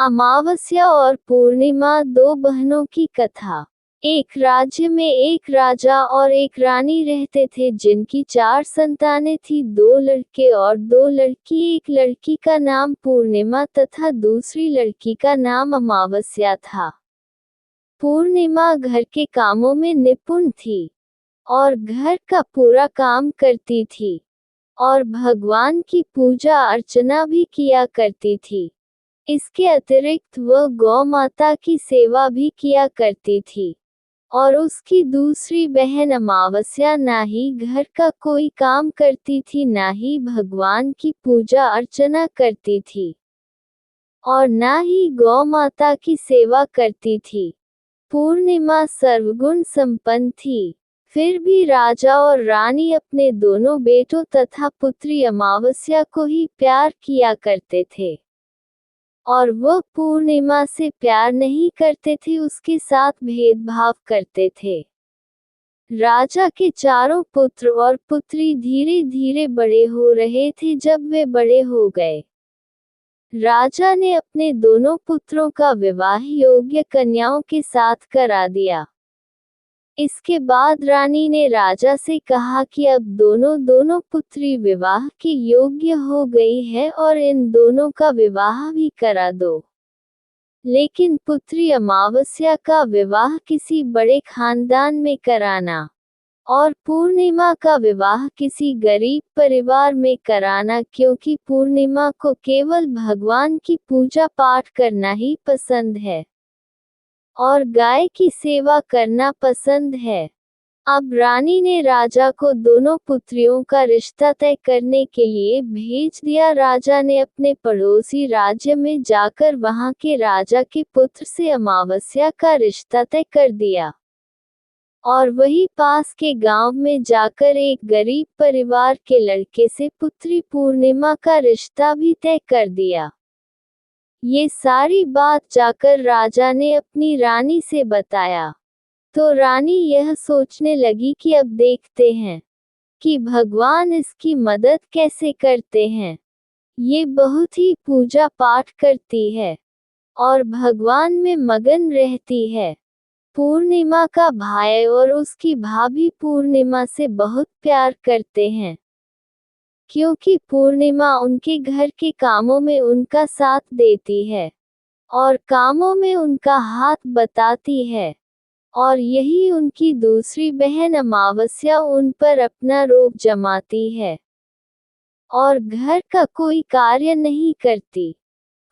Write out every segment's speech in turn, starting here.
अमावस्या और पूर्णिमा, दो बहनों की कथा। एक राज्य में एक राजा और एक रानी रहते थे जिनकी 4 संतानें थी, 2 लड़के और 2 लड़की। एक लड़की का नाम पूर्णिमा तथा दूसरी लड़की का नाम अमावस्या था। पूर्णिमा घर के कामों में निपुण थी और घर का पूरा काम करती थी और भगवान की पूजा अर्चना भी किया करती थी। इसके अतिरिक्त वह गौ माता की सेवा भी किया करती थी और उसकी दूसरी बहन अमावस्या ना ही घर का कोई काम करती थी, ना ही भगवान की पूजा अर्चना करती थी और ना ही गौ माता की सेवा करती थी। पूर्णिमा सर्वगुण संपन्न थी। फिर भी राजा और रानी अपने दोनों बेटों तथा पुत्री अमावस्या को ही प्यार किया करते थे और वह पूर्णिमा से प्यार नहीं करते थे, उसके साथ भेदभाव करते थे। राजा के चारों पुत्र और पुत्री धीरे धीरे बड़े हो रहे थे। जब वे बड़े हो गए, राजा ने अपने दोनों पुत्रों का विवाह योग्य कन्याओं के साथ करा दिया। इसके बाद रानी ने राजा से कहा कि अब दोनों पुत्री विवाह के योग्य हो गई है और इन दोनों का विवाह भी करा दो। लेकिन पुत्री अमावस्या का विवाह किसी बड़े खानदान में कराना और पूर्णिमा का विवाह किसी गरीब परिवार में कराना, क्योंकि पूर्णिमा को केवल भगवान की पूजा पाठ करना ही पसंद है और गाय की सेवा करना पसंद है। अब रानी ने राजा को दोनों पुत्रियों का रिश्ता तय करने के लिए भेज दिया। राजा ने अपने पड़ोसी राज्य में जाकर वहां के राजा के पुत्र से अमावस्या का रिश्ता तय कर दिया और वही पास के गांव में जाकर एक गरीब परिवार के लड़के से पुत्री पूर्णिमा का रिश्ता भी तय कर दिया। ये सारी बात जाकर राजा ने अपनी रानी से बताया तो रानी यह सोचने लगी कि अब देखते हैं कि भगवान इसकी मदद कैसे करते हैं। ये बहुत ही पूजा पाठ करती है और भगवान में मगन रहती है। पूर्णिमा का भाई और उसकी भाभी पूर्णिमा से बहुत प्यार करते हैं, क्योंकि पूर्णिमा उनके घर के कामों में उनका साथ देती है और कामों में उनका हाथ बटाती है और यही उनकी दूसरी बहन अमावस्या उन पर अपना रोब जमाती है और घर का कोई कार्य नहीं करती।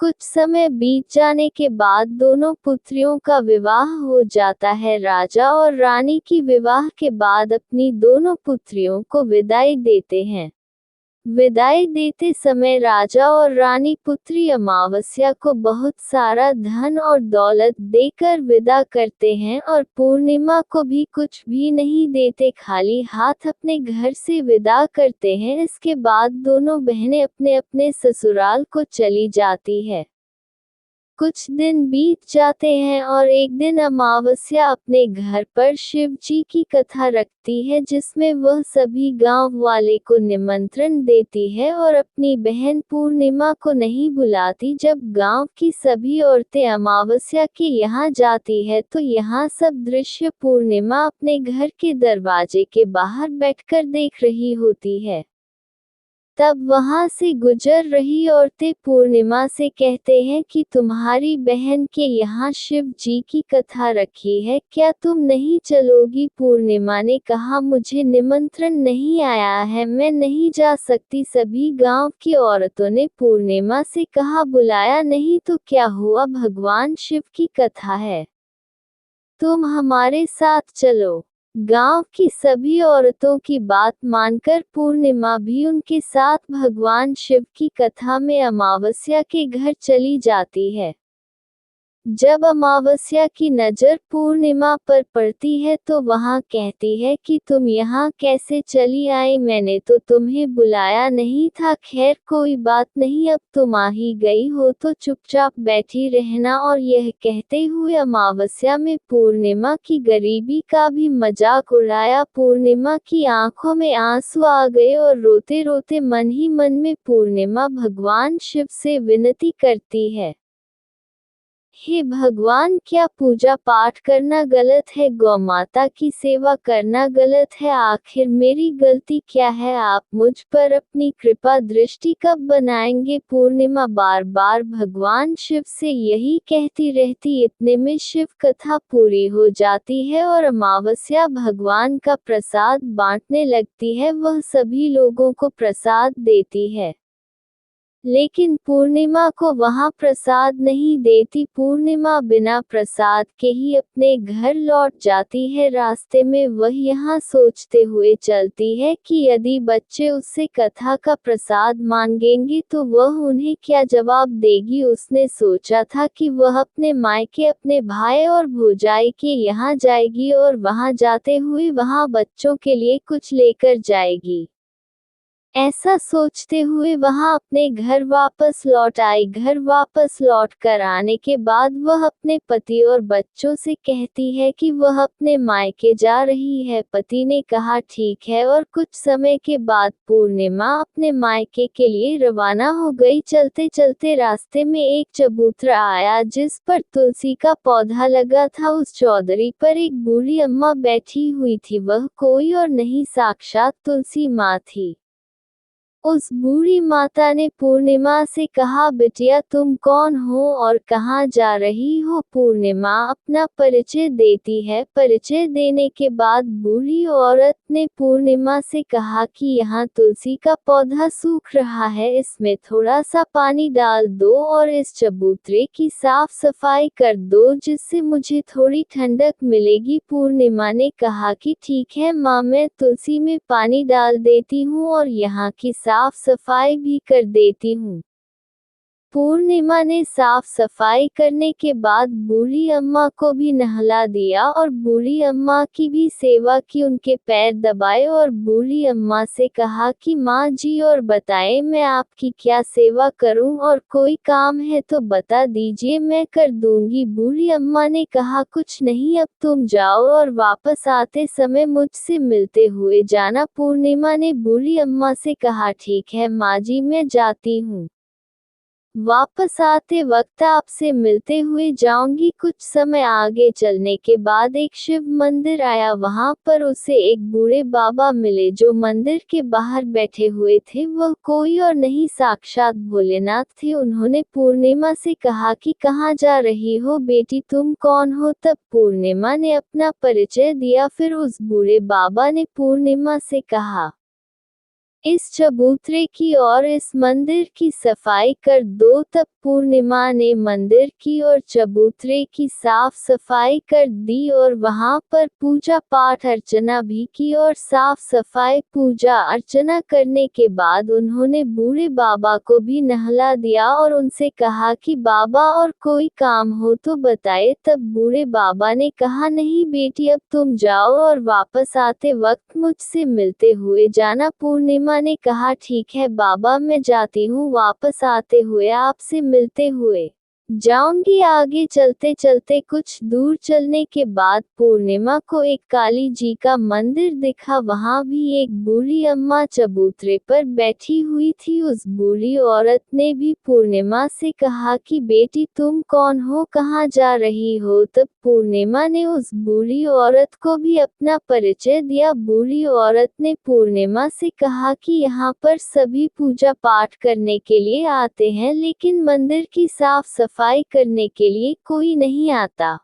कुछ समय बीत जाने के बाद दोनों पुत्रियों का विवाह हो जाता है। राजा और रानी की विवाह के बाद अपनी दोनों पुत्रियों को विदाई देते हैं। विदाई देते समय राजा और रानी पुत्री अमावस्या को बहुत सारा धन और दौलत देकर विदा करते हैं और पूर्णिमा को भी कुछ भी नहीं देते, खाली हाथ अपने घर से विदा करते हैं। इसके बाद दोनों बहनें अपने अपने ससुराल को चली जाती है। कुछ दिन बीत जाते हैं और एक दिन अमावस्या अपने घर पर शिव जी की कथा रखती है, जिसमें वह सभी गांव वाले को निमंत्रण देती है और अपनी बहन पूर्णिमा को नहीं बुलाती। जब गांव की सभी औरतें अमावस्या के यहाँ जाती है तो यहाँ सब दृश्य पूर्णिमा अपने घर के दरवाजे के बाहर बैठकर देख रही होती है। तब वहां से गुजर रही औरतें पूर्णिमा से कहते हैं कि तुम्हारी बहन के यहाँ शिव जी की कथा रखी है, क्या तुम नहीं चलोगी? पूर्णिमा ने कहा, मुझे निमंत्रण नहीं आया है, मैं नहीं जा सकती। सभी गांव की औरतों ने पूर्णिमा से कहा, बुलाया नहीं तो क्या हुआ, भगवान शिव की कथा है, तुम हमारे साथ चलो। गांव की सभी औरतों की बात मानकर पूर्णिमा भी उनके साथ भगवान शिव की कथा में अमावस्या के घर चली जाती है। जब अमावस्या की नज़र पूर्णिमा पर पड़ती है तो वहां कहती है कि तुम यहाँ कैसे चली आई, मैंने तो तुम्हें बुलाया नहीं था। खैर कोई बात नहीं, अब तुम आ ही गई हो तो चुपचाप बैठी रहना। और यह कहते हुए अमावस्या में पूर्णिमा की गरीबी का भी मजाक उड़ाया। पूर्णिमा की आंखों में आंसू आ गए और रोते रोते मन ही मन में पूर्णिमा भगवान शिव से विनती करती है हे भगवान, क्या पूजा पाठ करना गलत है, गौ माता की सेवा करना गलत है, आखिर मेरी गलती क्या है, आप मुझ पर अपनी कृपा दृष्टि कब बनाएंगे। पूर्णिमा बार बार भगवान शिव से यही कहती रहती। इतने में शिव कथा पूरी हो जाती है और अमावस्या भगवान का प्रसाद बांटने लगती है। वह सभी लोगों को प्रसाद देती है, लेकिन पूर्णिमा को वहां प्रसाद नहीं देती। पूर्णिमा बिना प्रसाद के ही अपने घर लौट जाती है। रास्ते में वह यहाँ सोचते हुए चलती है कि यदि बच्चे उससे कथा का प्रसाद मांगेंगे तो वह उन्हें क्या जवाब देगी। उसने सोचा था कि वह अपने मायके, अपने भाई और भौजाई के यहाँ जाएगी और वहां जाते हुए वहां बच्चों के लिए कुछ लेकर जाएगी। ऐसा सोचते हुए वहां अपने घर वापस लौट आई। घर वापस लौट कर आने के बाद वह अपने पति और बच्चों से कहती है कि वह अपने मायके जा रही है। पति ने कहा ठीक है, और कुछ समय के बाद पूर्णिमा अपने मायके के लिए रवाना हो गई। चलते चलते रास्ते में एक चबूतरा आया जिस पर तुलसी का पौधा लगा था। उस चौधरी पर एक बूढ़ी अम्मा बैठी हुई थी। वह कोई और नहीं, साक्षात तुलसी माँ थी। उस बूढ़ी माता ने पूर्णिमा से कहा, बिटिया तुम कौन हो और कहाँ जा रही हो। पूर्णिमा अपना परिचय देती है। परिचय देने के बाद बूढ़ी औरत ने पूर्णिमा से कहा कि यहाँ तुलसी का पौधा सूख रहा है, इसमें थोड़ा सा पानी डाल दो और इस चबूतरे की साफ सफाई कर दो जिससे मुझे थोड़ी ठंडक मिलेगी। पूर्णिमा ने कहा कि ठीक है माँ, मैं तुलसी में पानी डाल देती हूँ और यहाँ की साफ सफाई भी कर देती हूँ। पूर्णिमा ने साफ सफाई करने के बाद बूढ़ी अम्मा को भी नहला दिया और बूढ़ी अम्मा की भी सेवा की, उनके पैर दबाए और बूढ़ी अम्मा से कहा कि माँ जी और बताएं मैं आपकी क्या सेवा करूं, और कोई काम है तो बता दीजिए, मैं कर दूंगी। बूढ़ी अम्मा ने कहा कुछ नहीं, अब तुम जाओ और वापस आते समय मुझसे मिलते हुए जाना। पूर्णिमा ने बूढ़ी अम्मा से कहा ठीक है माँ जी, मैं जाती हूँ, वापस आते वक्त आपसे मिलते हुए जाऊंगी। कुछ समय आगे चलने के बाद एक शिव मंदिर आया। वहां पर उसे एक बूढ़े बाबा मिले जो मंदिर के बाहर बैठे हुए थे। वह कोई और नहीं, साक्षात भोलेनाथ थे। उन्होंने पूर्णिमा से कहा कि कहाँ जा रही हो बेटी, तुम कौन हो। तब पूर्णिमा ने अपना परिचय दिया। फिर उस बूढ़े बाबा ने पूर्णिमा से कहा, इस चबूतरे की और इस मंदिर की सफाई कर दो। तब पूर्णिमा ने मंदिर की और चबूतरे की साफ सफाई कर दी और वहां पर पूजा पाठ अर्चना भी की। और साफ सफाई पूजा अर्चना करने के बाद उन्होंने बूढ़े बाबा को भी नहला दिया और उनसे कहा कि बाबा और कोई काम हो तो बताए। तब बूढ़े बाबा ने कहा नहीं बेटी, अब तुम जाओ और वापस आते वक्त मुझसे मिलते हुए जाना। पूर्णिमा ने कहा ठीक है बाबा, मैं जाती हूँ, वापस आते हुए आपसे मिलते हुए जाऊंगी। आगे चलते चलते कुछ दूर चलने के बाद पूर्णिमा को एक काली जी का मंदिर दिखा। वहां भी एक बूढ़ी अम्मा चबूतरे पर बैठी हुई थी। उस बूढ़ी औरत ने भी पूर्णिमा से कहा कि बेटी तुम कौन हो, कहाँ जा रही हो। तब पूर्णिमा ने उस बूढ़ी औरत को भी अपना परिचय दिया। बूढ़ी औरत ने पूर्णिमा से कहा कि यहाँ पर सभी पूजा पाठ करने के लिए आते हैं, लेकिन मंदिर की साफ सफाई करने के लिए कोई नहीं आता,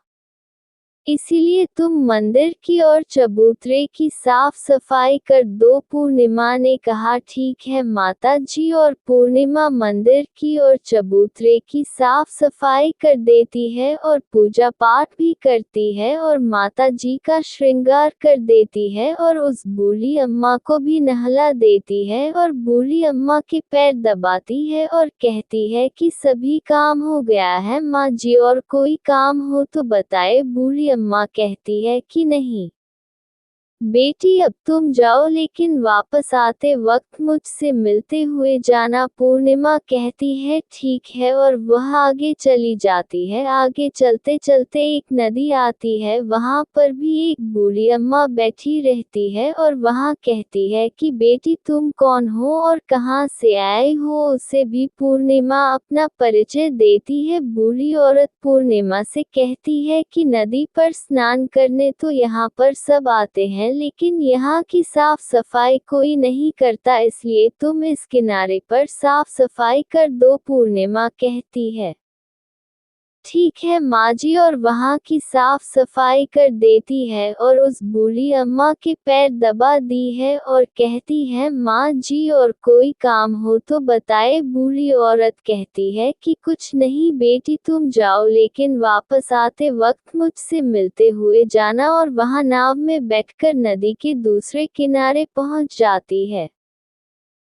इसीलिए तुम मंदिर की और चबूतरे की साफ सफाई कर दो। पूर्णिमा ने कहा ठीक है माता जी, और पूर्णिमा मंदिर की और चबूतरे की साफ सफाई कर देती है और पूजा पाठ भी करती है और माता जी का श्रृंगार कर देती है और उस बूढ़ी अम्मा को भी नहला देती है और बूढ़ी अम्मा के पैर दबाती है और कहती है कि सभी काम हो गया है माँ जी, और कोई काम हो तो बताए। बूढ़ी अम्मा कहती है कि नहीं, बेटी अब तुम जाओ, लेकिन वापस आते वक्त मुझसे मिलते हुए जाना। पूर्णिमा कहती है ठीक है, और वह आगे चली जाती है। आगे चलते चलते एक नदी आती है, वहाँ पर भी एक बूढ़ी अम्मा बैठी रहती है और वहाँ कहती है कि बेटी तुम कौन हो और कहाँ से आए हो। उसे भी पूर्णिमा अपना परिचय देती है। बूढ़ी औरत पूर्णिमा से कहती है कि नदी पर स्नान करने तो यहाँ पर सब आते हैं, लेकिन यहाँ की साफ सफाई कोई नहीं करता, इसलिए तुम इस किनारे पर साफ सफाई कर दो। पूर्णिमा कहती है ठीक है माँ जी, और वहाँ की साफ सफाई कर देती है और उस बूढ़ी अम्मा के पैर दबा दी है और कहती है माँ जी और कोई काम हो तो बताए। बूढ़ी औरत कहती है कि कुछ नहीं बेटी तुम जाओ, लेकिन वापस आते वक्त मुझसे मिलते हुए जाना। और वहाँ नाव में बैठकर नदी के दूसरे किनारे पहुँच जाती है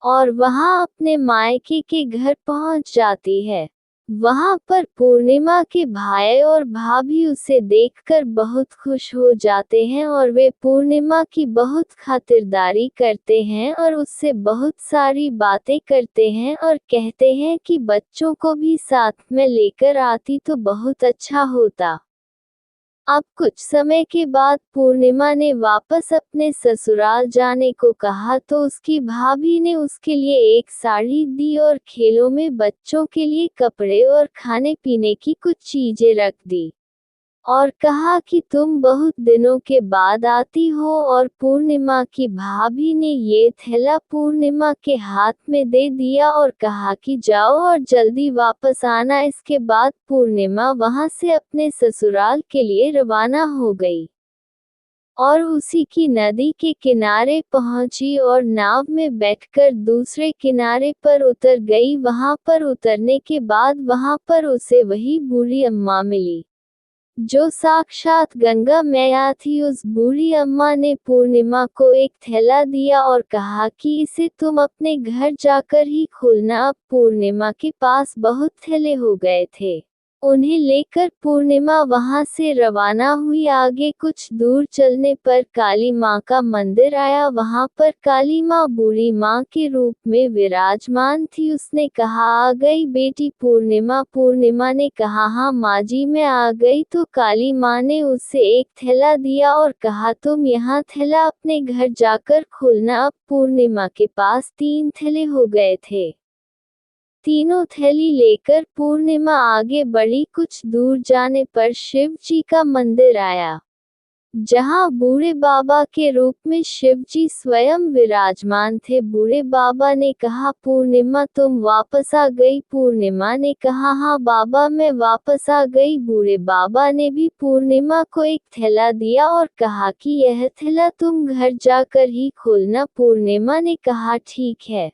और वहाँ अपने मायके के घर पहुँच जाती है। वहाँ पर पूर्णिमा के भाई और भाभी उसे देखकर बहुत खुश हो जाते हैं और वे पूर्णिमा की बहुत खातिरदारी करते हैं और उससे बहुत सारी बातें करते हैं और कहते हैं कि बच्चों को भी साथ में लेकर आती तो बहुत अच्छा होता। अब कुछ समय के बाद पूर्णिमा ने वापस अपने ससुराल जाने को कहा, तो उसकी भाभी ने उसके लिए एक साड़ी दी और खेलों में बच्चों के लिए कपड़े और खाने पीने की कुछ चीजें रख दी और कहा कि तुम बहुत दिनों के बाद आती हो। और पूर्णिमा की भाभी ने ये थैला पूर्णिमा के हाथ में दे दिया और कहा कि जाओ और जल्दी वापस आना। इसके बाद पूर्णिमा वहां से अपने ससुराल के लिए रवाना हो गई और उसी की नदी के किनारे पहुंची और नाव में बैठकर दूसरे किनारे पर उतर गई। वहां पर उतरने के बाद वहां पर उसे वही बूढ़ी अम्मा मिली जो साक्षात गंगा मैया थी। उस बूढ़ी अम्मा ने पूर्णिमा को एक थैला दिया और कहा कि इसे तुम अपने घर जाकर ही खोलना। अब पूर्णिमा के पास बहुत थैले हो गए थे। उन्हें लेकर पूर्णिमा वहां से रवाना हुई। आगे कुछ दूर चलने पर काली माँ का मंदिर आया। वहां पर काली माँ बूढ़ी माँ के रूप में विराजमान थी। उसने कहा आ गई बेटी पूर्णिमा। पूर्णिमा ने कहा हाँ माँ जी मैं आ गई। तो काली माँ ने उसे एक थैला दिया और कहा तुम यहाँ थैला अपने घर जाकर खोलना। अब पूर्णिमा के पास 3 थैले हो गए थे। तीनों थैली लेकर पूर्णिमा आगे बढ़ी। कुछ दूर जाने पर शिव जी का मंदिर आया, जहां बूढ़े बाबा के रूप में शिव जी स्वयं विराजमान थे। बूढ़े बाबा ने कहा पूर्णिमा तुम वापस आ गई। पूर्णिमा ने कहा हाँ बाबा मैं वापस आ गई। बूढ़े बाबा ने भी पूर्णिमा को एक थैला दिया और कहा कि यह थैला तुम घर जाकर ही खोलना। पूर्णिमा ने कहा ठीक है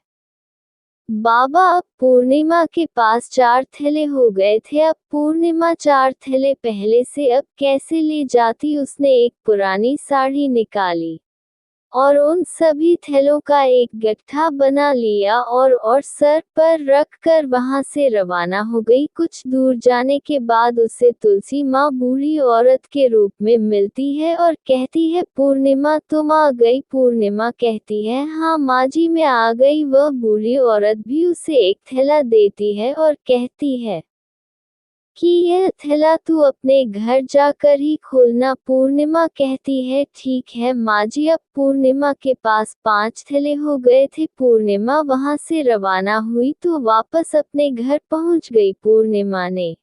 बाबा। अब पूर्णिमा के पास 4 थैले हो गए थे। अब पूर्णिमा 4 थैले पहले से अब कैसे ले जाती। उसने एक पुरानी साड़ी निकाली और उन सभी थैलों का एक गट्ठा बना लिया और सर पर रख कर वहां से रवाना हो गई। कुछ दूर जाने के बाद उसे तुलसी माँ बूढ़ी औरत के रूप में मिलती है और कहती है पूर्णिमा तुम आ गई। पूर्णिमा कहती है हाँ माँ जी मैं आ गई। वह बूढ़ी औरत भी उसे एक थैला देती है और कहती है कि यह थैला तू अपने घर जाकर ही खोलना। पूर्णिमा कहती है ठीक है माँ जी। अब पूर्णिमा के पास 5 थैले हो गए थे। पूर्णिमा वहां से रवाना हुई तो वापस अपने घर पहुंच गई। पूर्णिमा ने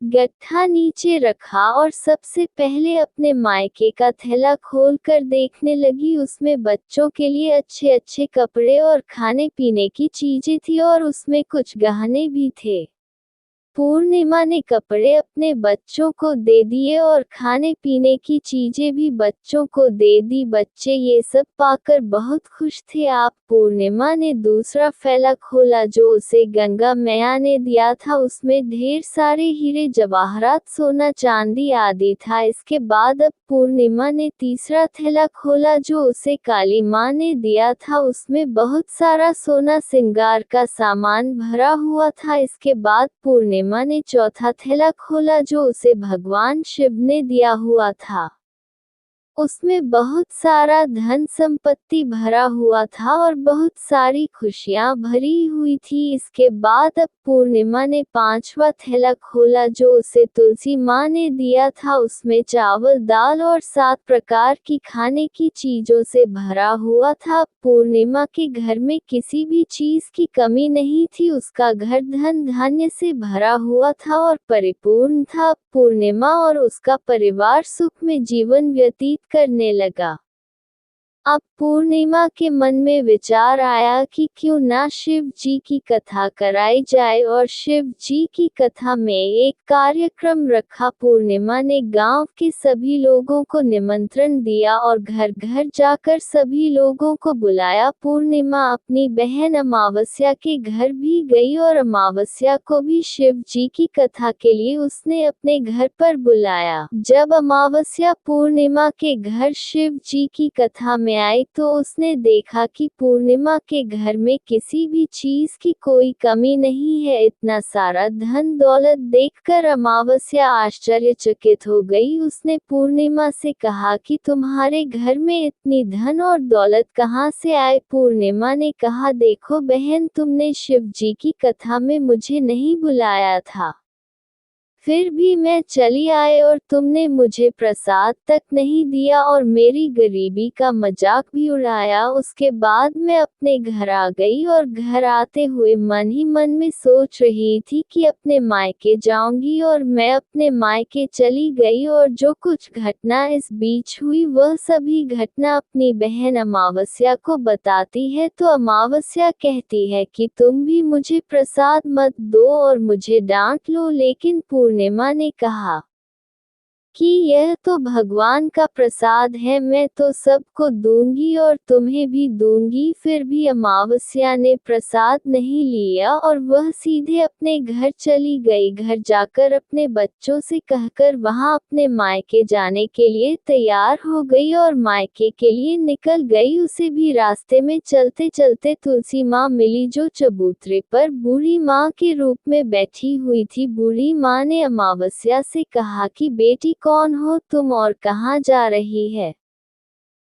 गट्ठा नीचे रखा और सबसे पहले अपने मायके का थैला खोलकर देखने लगी। उसमें बच्चों के लिए अच्छे अच्छे कपड़े और खाने पीने की चीजें थी और उसमें कुछ गहने भी थे। पूर्णिमा ने कपड़े अपने बच्चों को दे दिए और खाने पीने की चीजें भी बच्चों को दे दी। बच्चे ये सब पाकर बहुत खुश थे। आप पूर्णिमा ने दूसरा फैला खोला जो उसे गंगा मैया ने दिया था। उसमें ढेर सारे हीरे जवाहरात सोना चांदी आदि था। इसके बाद अब पूर्णिमा ने तीसरा थैला खोला जो उसे काली माँ ने दिया था। उसमें बहुत सारा सोना श्रृंगार का सामान भरा हुआ था। इसके बाद पूर्णिमा ने चौथा थैला खोला जो उसे भगवान शिव ने दिया हुआ था। उसमें बहुत सारा धन संपत्ति भरा हुआ था और बहुत सारी खुशियां भरी हुई थी। इसके बाद अब पूर्णिमा ने 5वां थैला खोला जो उसे तुलसी माँ ने दिया था। उसमें चावल, दाल और 7 प्रकार की खाने की चीजों से भरा हुआ था। पूर्णिमा के घर में किसी भी चीज की कमी नहीं थी। उसका घर धन धान्य से भरा हुआ था और परिपूर्ण था। पूर्णिमा और उसका परिवार सुख में जीवन व्यतीत करने लगा। अब पूर्णिमा के मन में विचार आया कि क्यों ना शिव जी की कथा कराई जाए, और शिव जी की कथा में एक कार्यक्रम रखा। पूर्णिमा ने गांव के सभी लोगों को निमंत्रण दिया और घर घर जाकर सभी लोगों को बुलाया। पूर्णिमा अपनी बहन अमावस्या के घर भी गई और अमावस्या को भी शिव जी की कथा के लिए उसने अपने घर पर बुलाया। जब अमावस्या पूर्णिमा के घर शिव जी की कथा में आई तो उसने देखा कि पूर्णिमा के घर में किसी भी चीज की कोई कमी नहीं है। इतना सारा धन दौलत देखकर अमावस्या आश्चर्यचकित हो गई। उसने पूर्णिमा से कहा कि तुम्हारे घर में इतनी धन और दौलत कहाँ से आए? पूर्णिमा ने कहा, देखो बहन, तुमने शिव जी की कथा में मुझे नहीं बुलाया था, फिर भी मैं चली आई और तुमने मुझे प्रसाद तक नहीं दिया और मेरी गरीबी का मजाक भी उड़ाया। उसके बाद मैं अपने घर आ गई और घर आते हुए मन ही मन में सोच रही थी कि अपने मायके जाऊंगी, और मैं अपने मायके चली गई। और जो कुछ घटना इस बीच हुई वह सभी घटना अपनी बहन अमावस्या को बताती है। तो अमावस्या कहती है कि तुम भी मुझे प्रसाद मत दो और मुझे डांट लो, लेकिन पूर्णिमा ने कहा कि यह तो भगवान का प्रसाद है, मैं तो सबको दूंगी और तुम्हें भी दूंगी। फिर भी अमावस्या ने प्रसाद नहीं लिया और वह सीधे अपने घर चली गई। घर जाकर अपने बच्चों से कहकर वहां अपने मायके जाने के लिए तैयार हो गई और मायके के लिए निकल गई। उसे भी रास्ते में चलते चलते तुलसी माँ मिली जो चबूतरे पर बूढ़ी माँ के रूप में बैठी हुई थी। बूढ़ी माँ ने अमावस्या से कहा कि बेटी, कौन हो तुम और कहाँ जा रही है?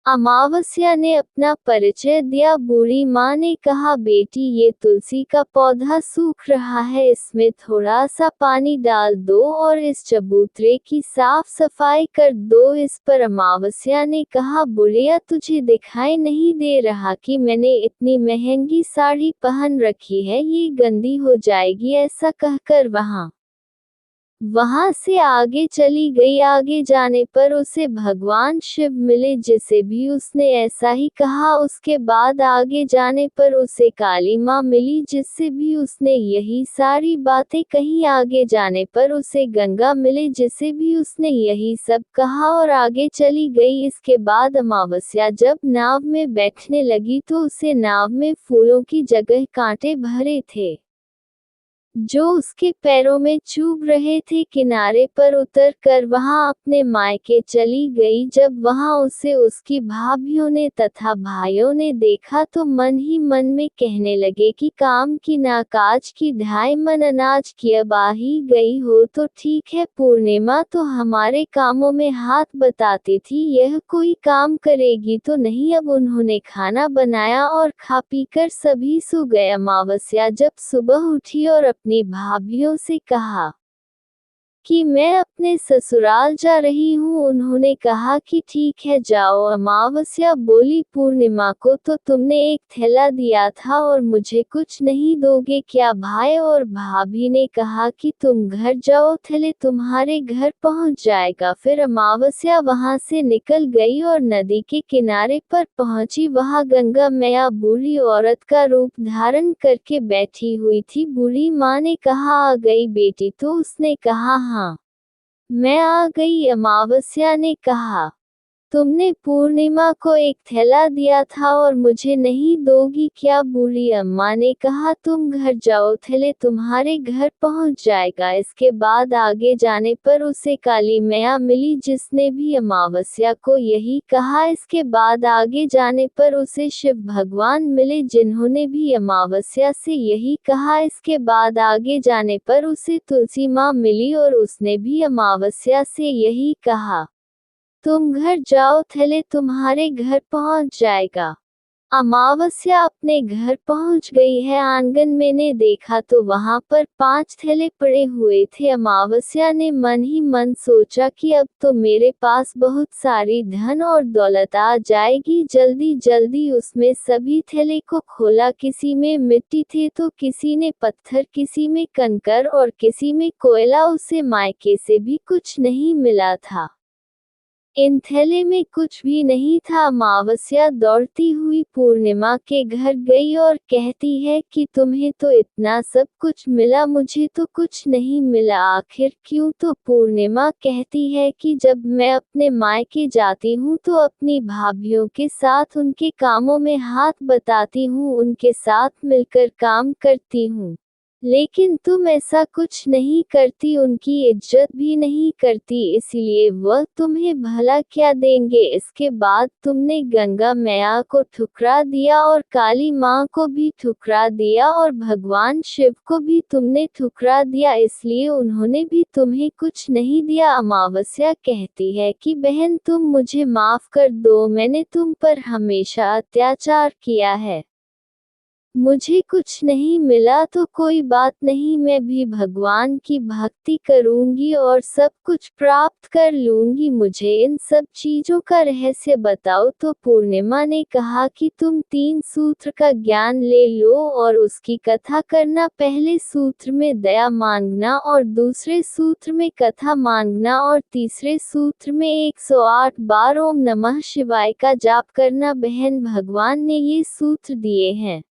अमावस्या ने अपना परिचय दिया। बूढ़ी माँ ने कहा, बेटी, ये तुलसी का पौधा सूख रहा है, इसमें थोड़ा सा पानी डाल दो और इस चबूतरे की साफ सफाई कर दो। इस पर अमावस्या ने कहा, बुढ़िया, तुझे दिखाई नहीं दे रहा कि मैंने इतनी महंगी साड़ी पहन रखी है, ये गंदी हो जाएगी? ऐसा कहकर वहां से आगे चली गई। आगे जाने पर उसे भगवान शिव मिले, जिसे भी उसने ऐसा ही कहा। उसके बाद आगे जाने पर उसे काली माँ मिली, जिससे भी उसने यही सारी बातें कही। आगे जाने पर उसे गंगा मिले, जिसे भी उसने यही सब कहा और आगे चली गई। इसके बाद अमावस्या जब नाव में बैठने लगी तो उसे नाव में फूलों की जगह कांटे भरे थे जो उसके पैरों में चुभ रहे थे। किनारे पर उतर कर वहां अपने मायके चली गई। जब वहां उसे उसकी भाभियों ने तथा भाइयों ने देखा तो मन ही मन में कहने लगे कि काम की ना काज की, 2.5 मन अनाज की। अब आ ही गई हो तो ठीक है। पूर्णिमा तो हमारे कामों में हाथ बताती थी, यह कोई काम करेगी तो नहीं। अब उन्होंने खाना बनाया और खा पीकर सभी सो गए। अमावस्या जब सुबह उठी और अपनी भाभियों से कहा कि मैं अपने ससुराल जा रही हूँ, उन्होंने कहा कि ठीक है, जाओ। अमावस्या बोली, पूर्णिमा को तो तुमने एक थैला दिया था और मुझे कुछ नहीं दोगे क्या? भाई और भाभी ने कहा कि तुम घर जाओ, थैले तुम्हारे घर पहुँच जाएगा। फिर अमावस्या वहाँ से निकल गई और नदी के किनारे पर पहुँची। वहाँ गंगा मैया बूढ़ी औरत का रूप धारण करके बैठी हुई थी। बूढ़ी माँ ने कहा, आ गई बेटी? तो उसने कहा, हाँ, मैं आ गई। अमावस्या ने कहा, तुमने पूर्णिमा को एक थैला दिया था और मुझे नहीं दोगी क्या? बूढ़ी अम्मा ने कहा, तुम घर जाओ, थैले तुम्हारे घर पहुंच जाएगा। इसके बाद आगे जाने पर उसे काली मैया मिली, जिसने भी अमावस्या को यही कहा। इसके बाद आगे जाने पर उसे शिव भगवान मिले, जिन्होंने भी अमावस्या से यही कहा। इसके बाद आगे जाने पर उसे तुलसी माँ मिली और उसने भी अमावस्या से यही कहा। तुम घर जाओ, थैले तुम्हारे घर पहुंच जाएगा। अमावस्या अपने घर पहुंच गई है। आंगन में ने देखा तो वहां पर 5 थैले पड़े हुए थे। अमावस्या ने मन ही मन सोचा कि अब तो मेरे पास बहुत सारी धन और दौलत आ जाएगी। जल्दी जल्दी उसमें सभी थैले को खोला। किसी में मिट्टी थे तो किसी ने पत्थर, किसी में कंकर और किसी में कोयला। उसे मायके से भी कुछ नहीं मिला था। इन थैले में कुछ भी नहीं था। अमावस्या दौड़ती हुई पूर्णिमा के घर गई और कहती है कि तुम्हें तो इतना सब कुछ मिला, मुझे तो कुछ नहीं मिला, आखिर क्यों? तो पूर्णिमा कहती है कि जब मैं अपने मायके जाती हूँ तो अपनी भाभीयों के साथ उनके कामों में हाथ बटाती हूँ, उनके साथ मिलकर काम करती हूँ। लेकिन तुम ऐसा कुछ नहीं करती, उनकी इज्जत भी नहीं करती, इसलिए वह तुम्हें भला क्या देंगे। इसके बाद तुमने गंगा मैया को ठुकरा दिया और काली माँ को भी ठुकरा दिया और भगवान शिव को भी तुमने ठुकरा दिया, इसलिए उन्होंने भी तुम्हें कुछ नहीं दिया। अमावस्या कहती है कि बहन तुम मुझे माफ कर दो, मैंने तुम पर हमेशा अत्याचार किया है। मुझे कुछ नहीं मिला तो कोई बात नहीं, मैं भी भगवान की भक्ति करूंगी और सब कुछ प्राप्त कर लूंगी। मुझे इन सब चीजों का रहस्य बताओ। तो पूर्णिमा ने कहा कि तुम 3 सूत्र का ज्ञान ले लो और उसकी कथा करना। पहले सूत्र में दया मांगना और दूसरे सूत्र में कथा मांगना और तीसरे सूत्र में 108 बार ओम नमः शिवाय का जाप करना। बहन, भगवान ने ये सूत्र दिए हैं,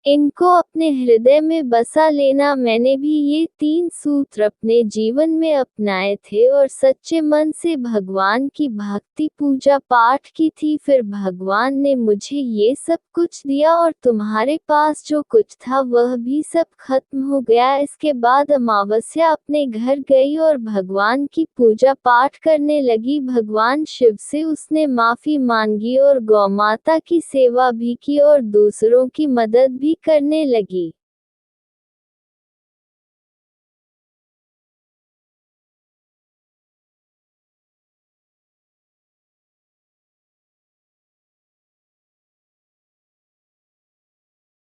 इनको अपने हृदय में बसा लेना। मैंने भी ये 3 सूत्र अपने जीवन में अपनाए थे और सच्चे मन से भगवान की भक्ति पूजा पाठ की थी। फिर भगवान ने मुझे ये सब कुछ दिया और तुम्हारे पास जो कुछ था वह भी सब खत्म हो गया। इसके बाद अमावस्या अपने घर गई और भगवान की पूजा पाठ करने लगी। भगवान शिव से उसने माफी मांगी और गौमाता की सेवा भी की और दूसरों की मदद भी करने लगी।